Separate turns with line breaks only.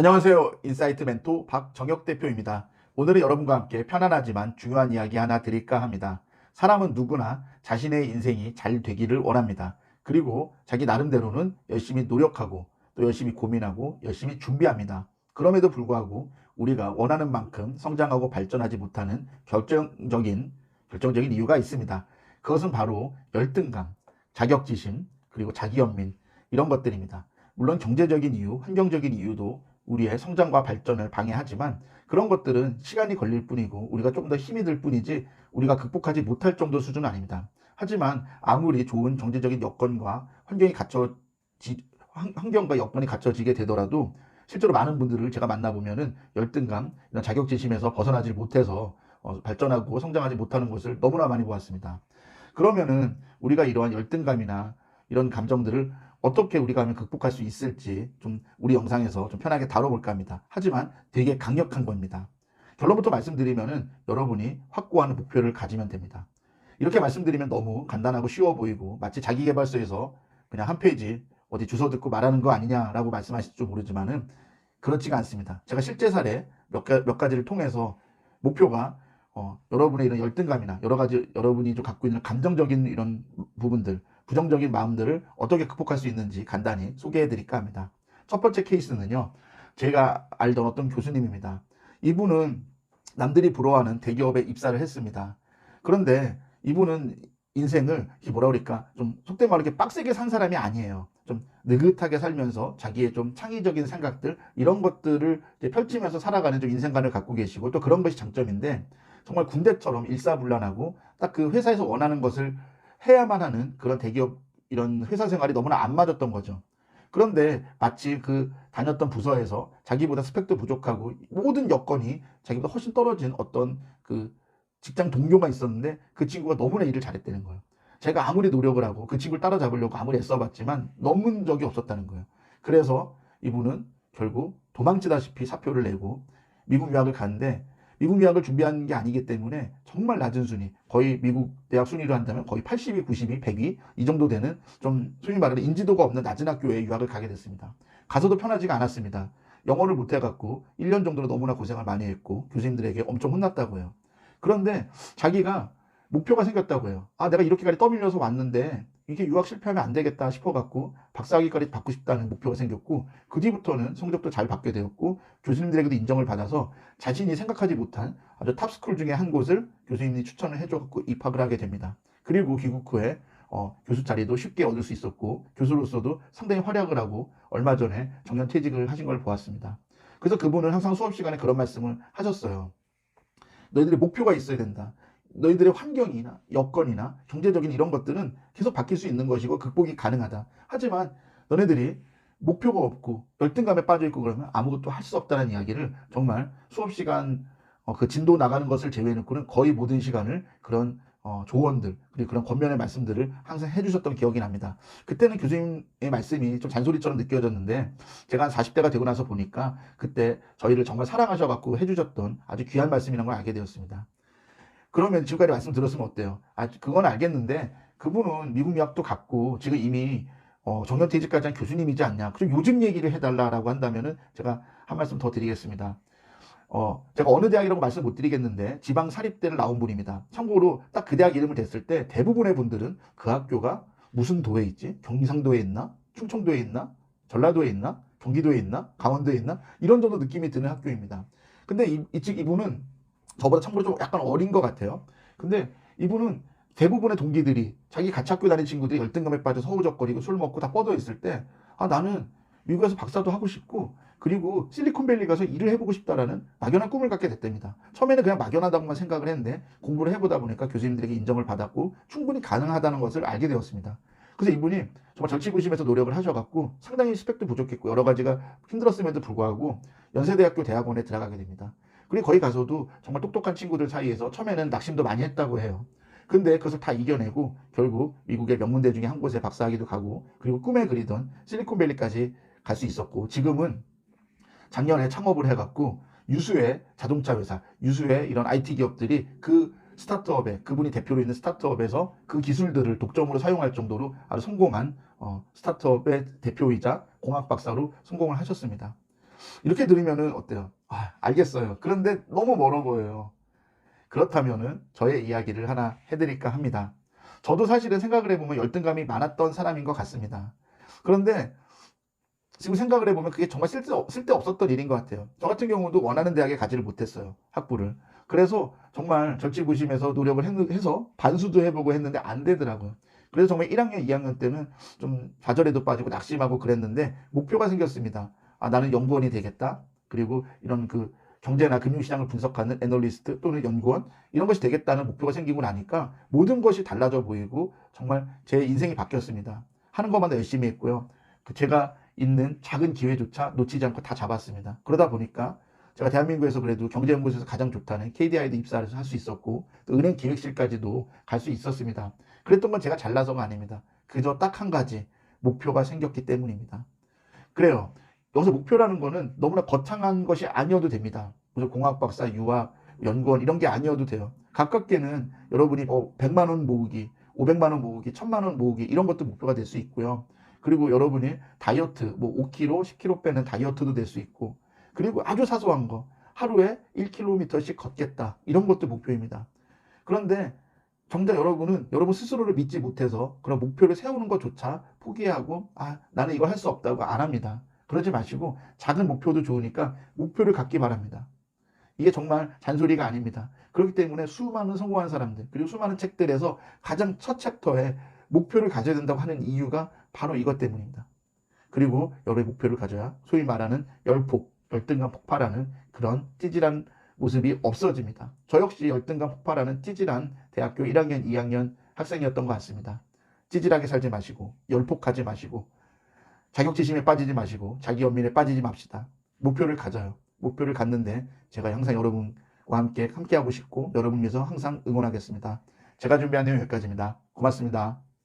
안녕하세요. 인사이트 멘토 박정혁 대표입니다. 오늘은 여러분과 함께 편안하지만 중요한 이야기 하나 드릴까 합니다. 사람은 누구나 자신의 인생이 잘 되기를 원합니다. 그리고 자기 나름대로는 열심히 노력하고 또 열심히 고민하고 열심히 준비합니다. 그럼에도 불구하고 우리가 원하는 만큼 성장하고 발전하지 못하는 결정적인 이유가 있습니다. 그것은 바로 열등감, 자격지심, 그리고 자기연민 이런 것들입니다. 물론 경제적인 이유, 환경적인 이유도 우리의 성장과 발전을 방해하지만 그런 것들은 시간이 걸릴 뿐이고 우리가 좀 더 힘이 들 뿐이지 우리가 극복하지 못할 정도 수준은 아닙니다. 하지만 아무리 좋은 경제적인 여건과 환경과 여건이 갖춰지게 되더라도 실제로 많은 분들을 제가 만나보면은 열등감, 이런 자격지심에서 벗어나지 못해서 발전하고 성장하지 못하는 것을 너무나 많이 보았습니다. 그러면은 우리가 이러한 열등감이나 이런 감정들을 어떻게 우리가 하면 극복할 수 있을지 좀 우리 영상에서 좀 편하게 다뤄볼까 합니다. 하지만 되게 강력한 겁니다. 결론부터 말씀드리면은 여러분이 확고한 목표를 가지면 됩니다. 이렇게 말씀드리면 너무 간단하고 쉬워 보이고 마치 자기계발서에서 그냥 한 페이지 어디 주워 듣고 말하는 거 아니냐라고 말씀하실지 모르지만은 그렇지가 않습니다. 제가 실제 사례 몇 가지를 통해서 목표가 여러분의 이런 열등감이나 여러 가지 여러분이 좀 갖고 있는 감정적인 이런 부분들, 부정적인 마음들을 어떻게 극복할 수 있는지 간단히 소개해 드릴까 합니다. 첫 번째 케이스는요, 제가 알던 어떤 교수님입니다. 이분은 남들이 부러워하는 대기업에 입사를 했습니다. 그런데 이분은 인생을 뭐라 그럴까 좀 속된 말로 이렇게 빡세게 산 사람이 아니에요. 좀 느긋하게 살면서 자기의 좀 창의적인 생각들 이런 것들을 이제 펼치면서 살아가는 좀 인생관을 갖고 계시고 또 그런 것이 장점인데 정말 군대처럼 일사불란하고 딱 그 회사에서 원하는 것을 해야만 하는 그런 대기업 이런 회사 생활이 너무나 안 맞았던 거죠. 그런데 마치 그 다녔던 부서에서 자기보다 스펙도 부족하고 모든 여건이 자기보다 훨씬 떨어진 어떤 그 직장 동료가 있었는데 그 친구가 너무나 일을 잘했다는 거예요. 제가 아무리 노력을 하고 그 친구를 따라잡으려고 아무리 애써봤지만 넘은 적이 없었다는 거예요. 그래서 이분은 결국 도망치다시피 사표를 내고 미국 유학을 갔는데 미국 유학을 준비한 게 아니기 때문에 정말 낮은 순위, 거의 미국 대학 순위로 한다면 거의 80위, 90위, 100위 이 정도 되는 좀 소위 말하는 인지도가 없는 낮은 학교에 유학을 가게 됐습니다. 가서도 편하지가 않았습니다. 영어를 못해갖고 1년 정도로 너무나 고생을 많이 했고 교수님들에게 엄청 혼났다고 해요. 그런데 자기가 목표가 생겼다고 해요. 아, 내가 이렇게까지 떠밀려서 왔는데 이게 유학 실패하면 안 되겠다 싶어갖고 박사학위까지 받고 싶다는 목표가 생겼고 그 뒤부터는 성적도 잘 받게 되었고 교수님들에게도 인정을 받아서 자신이 생각하지 못한 아주 탑스쿨 중에 한 곳을 교수님이 추천을 해줘갖고 입학을 하게 됩니다. 그리고 귀국 후에 교수 자리도 쉽게 얻을 수 있었고 교수로서도 상당히 활약을 하고 얼마 전에 정년퇴직을 하신 걸 보았습니다. 그래서 그분은 항상 수업 시간에 그런 말씀을 하셨어요. 너희들의 목표가 있어야 된다. 너희들의 환경이나 여건이나 경제적인 이런 것들은 계속 바뀔 수 있는 것이고 극복이 가능하다. 하지만 너네들이 목표가 없고 열등감에 빠져 있고 그러면 아무것도 할 수 없다는 이야기를 정말 수업 시간 그 진도 나가는 것을 제외해놓고는 거의 모든 시간을 그런 조언들 그리고 그런 권면의 말씀들을 항상 해주셨던 기억이 납니다. 그때는 교수님의 말씀이 좀 잔소리처럼 느껴졌는데 제가 한 40대가 되고 나서 보니까 그때 저희를 정말 사랑하셔갖고 해주셨던 아주 귀한 말씀이라는 걸 알게 되었습니다. 그러면 지금까지 말씀 들었으면 어때요? 아, 그건 알겠는데 그분은 미국 유학도 갔고 지금 이미 정년퇴직까지 한 교수님이지 않냐. 그럼 요즘 얘기를 해달라고 한다면은 제가 한 말씀 더 드리겠습니다. 제가 어느 대학이라고 말씀 못 드리겠는데 지방 사립대를 나온 분입니다. 참고로 딱 그 대학 이름을 댔을 때 대부분의 분들은 그 학교가 무슨 도에 있지? 경상도에 있나? 충청도에 있나? 전라도에 있나? 경기도에 있나? 강원도에 있나? 이런 정도 느낌이 드는 학교입니다. 근데 이분은 저보다 참고로 좀 약간 어린 것 같아요. 근데 이분은 대부분의 동기들이 자기 같이 학교 다니는 친구들이 열등감에 빠져 서우적거리고 술 먹고 다 뻗어 있을 때 아, 나는 미국에서 박사도 하고 싶고 그리고 실리콘밸리 가서 일을 해보고 싶다라는 막연한 꿈을 갖게 됐답니다. 처음에는 그냥 막연하다고만 생각을 했는데 공부를 해보다 보니까 교수님들에게 인정을 받았고 충분히 가능하다는 것을 알게 되었습니다. 그래서 이분이 정말 절치부심해서 노력을 하셔갖고 상당히 스펙도 부족했고 여러 가지가 힘들었음에도 불구하고 연세대학교 대학원에 들어가게 됩니다. 그리고 거기 가서도 정말 똑똑한 친구들 사이에서 처음에는 낙심도 많이 했다고 해요. 근데 그것을 다 이겨내고 결국 미국의 명문대 중에 한 곳에 박사학위도 가고 그리고 꿈에 그리던 실리콘밸리까지 갈 수 있었고 지금은 작년에 창업을 해갖고 유수의 자동차 회사, 유수의 이런 IT 기업들이 그 스타트업에 그분이 대표로 있는 스타트업에서 그 기술들을 독점으로 사용할 정도로 아주 성공한 스타트업의 대표이자 공학 박사로 성공을 하셨습니다. 이렇게 들으면은 어때요? 아, 알겠어요. 그런데 너무 멀어 보여요. 그렇다면은 저의 이야기를 하나 해드릴까 합니다. 저도 사실은 생각을 해보면 열등감이 많았던 사람인 것 같습니다. 그런데 지금 생각을 해보면 그게 정말 쓸데 없었던 일인 것 같아요. 저 같은 경우도 원하는 대학에 가지를 못했어요. 학부를. 그래서 정말 절치부심해서 노력을 해서 반수도 해보고 했는데 안 되더라고요. 그래서 정말 1학년, 2학년 때는 좀 좌절에도 빠지고 낙심하고 그랬는데 목표가 생겼습니다. 아, 나는 연구원이 되겠다. 그리고 이런 그 경제나 금융시장을 분석하는 애널리스트 또는 연구원 이런 것이 되겠다는 목표가 생기고 나니까 모든 것이 달라져 보이고 정말 제 인생이 바뀌었습니다. 하는 것마다 열심히 했고요. 제가 있는 작은 기회조차 놓치지 않고 다 잡았습니다. 그러다 보니까 제가 대한민국에서 그래도 경제연구소에서 가장 좋다는 KDI도 입사를 할 수 있었고 또 은행 기획실까지도 갈 수 있었습니다. 그랬던 건 제가 잘나서가 아닙니다. 그저 딱 한 가지 목표가 생겼기 때문입니다. 그래요. 여기서 목표라는 거는 너무나 거창한 것이 아니어도 됩니다. 무슨 공학 박사, 유학, 연구원 이런 게 아니어도 돼요. 가깝게는 여러분이 100만 원 모으기, 500만 원 모으기, 1000만 원 모으기 이런 것도 목표가 될 수 있고요. 그리고 여러분이 다이어트, 뭐 5kg, 10kg 빼는 다이어트도 될 수 있고, 그리고 아주 사소한 거, 하루에 1km씩 걷겠다. 이런 것도 목표입니다. 그런데 정작 여러분은 여러분 스스로를 믿지 못해서 그런 목표를 세우는 것조차 포기하고, 아, 나는 이걸 할 수 없다고 안 합니다. 그러지 마시고 작은 목표도 좋으니까 목표를 갖기 바랍니다. 이게 정말 잔소리가 아닙니다. 그렇기 때문에 수많은 성공한 사람들, 그리고 수많은 책들에서 가장 첫 챕터에 목표를 가져야 된다고 하는 이유가 바로 이것 때문입니다. 그리고 여러분의 목표를 가져야 소위 말하는 열등감 폭발하는 그런 찌질한 모습이 없어집니다. 저 역시 열등감 폭발하는 찌질한 대학교 1학년, 2학년 학생이었던 것 같습니다. 찌질하게 살지 마시고 열폭하지 마시고 자격지심에 빠지지 마시고 자기 연민에 빠지지 맙시다. 목표를 가져요. 목표를 갖는데 제가 항상 여러분과 함께 하고 싶고 여러분 위해서 항상 응원하겠습니다. 제가 준비한 내용 여기까지입니다. 고맙습니다.